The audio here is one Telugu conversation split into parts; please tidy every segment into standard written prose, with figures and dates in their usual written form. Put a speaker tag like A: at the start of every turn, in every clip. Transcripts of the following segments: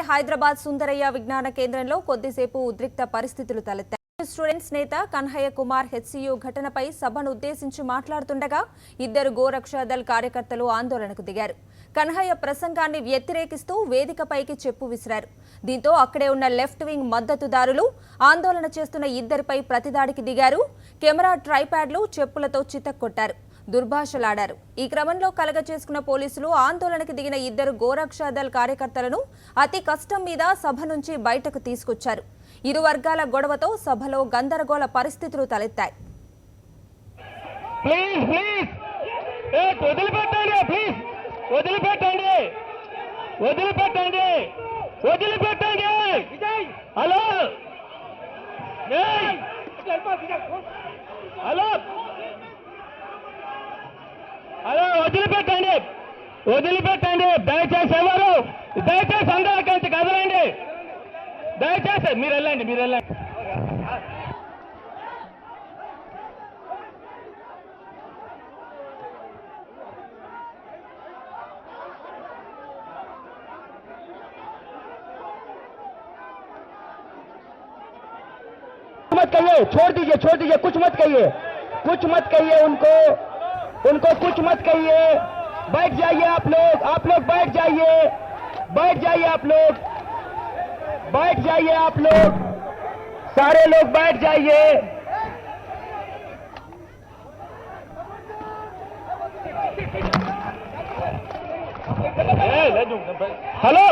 A: హైదరాబాద్ సుందరయ్య విజ్ఞాన కేంద్రంలో కొద్దిసేపు ఉద్రిక్త పరిస్థితులు తలెత్తాయి. స్టూడెంట్స్ నేత కన్హయ్య కుమార్ హెచ్సియు ఘటనపై సభను ఉద్దేశించి మాట్లాడుతుండగా ఇద్దరు గోరక్షాదళ్ కార్యకర్తలు ఆందోళనకు దిగారు. కన్హయ్య ప్రసంగాన్ని వ్యతిరేకిస్తూ వేదికపైకి చెప్పు విసిరారు. దీంతో అక్కడే ఉన్న లెఫ్ట్ వింగ్ మద్దతుదారులు ఆందోళన చేస్తున్న ఇద్దరిపై ప్రతిదాడికి దిగారు. కెమెరా ట్రైప్యాడ్లు చెప్పులతో చితక్కొట్టారు, దుర్భాషలాడారు. ఈ క్రమంలో కలగచేసుకున్న పోలీసులు ఆందోళనకు దిగిన ఇద్దరు గోరక్షాదళ్ కార్యకర్తలను అతి కష్టం మీద సభ నుంచి బయటకు తీసుకొచ్చారు. ఇరు వర్గాల గొడవతో సభలో గందరగోళ పరిస్థితులు తలెత్తాయి.
B: వదిలిపెట్టండి దయచేసి ఎవరు దయచేసి అందరూ కలిసి కదలండి. దయచేసి మీరు వెళ్ళండి.
C: मत कहिए, छोड़ दीजिए, कुछ मत कहिए उनको कुछ मत कहिए. बैठ जाइए आप लोग बैठ जाइए आप लोग सारे लोग बैठ जाइए.
B: Hello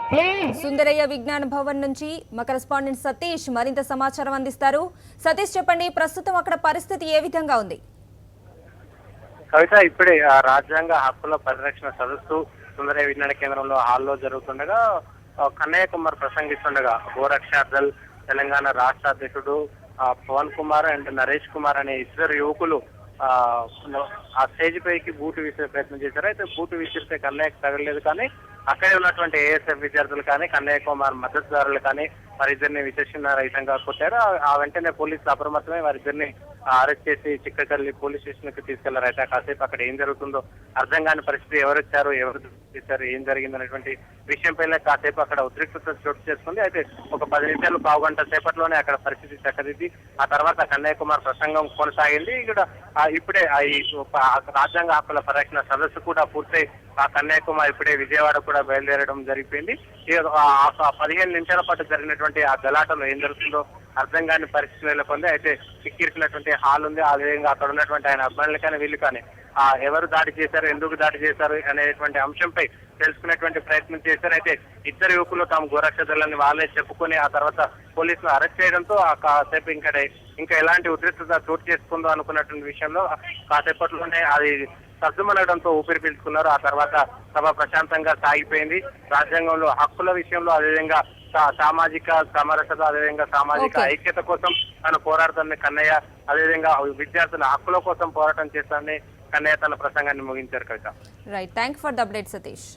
B: please.
A: సుందరయ్య విజ్ఞాన భవన్ నుంచి మా కరెస్పాండెంట్ సతీష్ మరింత సమాచారం అందిస్తారు. సతీష్ చెప్పండి, ప్రస్తుతం అక్కడ పరిస్థితి ఏ విధంగా ఉంది?
D: కవిత, ఇప్పుడే రాజ్యాంగ హక్కుల పరిరక్షణ సదస్సు సుందరయ్య విజ్ఞాన కేంద్రంలో హాల్లో జరుగుతుండగా కన్నయ్య కుమార్ ప్రసంగిస్తుండగా గోరక్షాదళ్ తెలంగాణ రాష్ట్ర అధ్యక్షుడు పవన్ కుమార్ అండ్ నరేష్ కుమార్ అనే ఇద్దరు యువకులు ఆ స్టేజ్ పైకి బూటు విసిరే ప్రయత్నం చేశారు. అయితే బూటు విసిరితే కన్నయ్యకు తగలేదు, కానీ అక్కడే ఉన్నటువంటి ఏఎస్ఎఫ్ విద్యార్థులు కానీ కన్నయ్య కుమార్ మద్దతుదారులు కానీ వారిద్దరిని విచక్షణ రహితంగా కొట్టారు. ఆ వెంటనే పోలీసులు అప్రమత్తమై వారిద్దరిని అరెస్ట్ చేసి చిక్కకల్లి పోలీస్ స్టేషన్ కి తీసుకెళ్లారు. అయితే కాసేపు అక్కడ ఏం జరుగుతుందో అర్థం కాని పరిస్థితి, ఎవరు వచ్చారు, ఎవరు చేశారు, ఏం జరిగింది అనేటువంటి విషయం పైన కాసేపు అక్కడ ఉద్రిక్తత చోటు చేసుకుంది. అయితే ఒక 10 నిమిషాలు, పావు గంట సేపట్లోనే అక్కడ పరిస్థితి చక్కదిద్ది ఆ తర్వాత కన్నయ్య కుమార్ ప్రసంగం కొనసాగింది. ఇక్కడ ఇప్పుడే ఈ రాజ్యాంగ హక్కుల పరిరక్షణ సదస్సు కూడా పూర్తయి ఆ కన్నయ్య కుమార్ ఇప్పుడే విజయవాడ కూడా బయలుదేరడం జరిగిపోయింది. 15 నిమిషాల పాటు జరిగినటువంటి ఆ గలాటలో ఏం జరుగుతుందో అర్థం కాని పరిస్థితి నెలకొంది. అయితే చిక్కిరిసినటువంటి హాల్ ఉంది. అదేవిధంగా అక్కడ ఉన్నటువంటి ఆయన అబ్బాయిలు కానీ వీళ్ళు కానీ ఎవరు దాడి చేశారు, ఎందుకు దాడి చేశారు అనేటువంటి అంశంపై తెలుసుకునేటువంటి ప్రయత్నం చేశారు. అయితే ఇద్దరు యువకులు తాము గోరక్షదళాన్ని వాళ్ళే చెప్పుకొని ఆ తర్వాత పోలీసులు అరెస్ట్ చేయడంతో ఆ కాసేపు ఇంకా ఎలాంటి ఉద్రిక్తత చోటు చేసుకుందో అనుకున్నటువంటి విషయంలో కాసేపట్లోనే అది సర్దుమనడంతో ఊపిరి పీల్చుకున్నారు. ఆ తర్వాత సభ ప్రశాంతంగా సాగిపోయింది. రాజ్యాంగంలో హక్కుల విషయంలో అదేవిధంగా సామాజిక సమరసత, అదేవిధంగా సామాజిక ఐక్యత కోసం తను పోరాడుతున్న కన్నయ్య, అదేవిధంగా విద్యార్థుల హక్కుల కోసం పోరాటం చేస్తానని కన్నయ్య తన ప్రసంగాన్ని ముగించారు. Kavitha,
A: right, thank for the update Satish.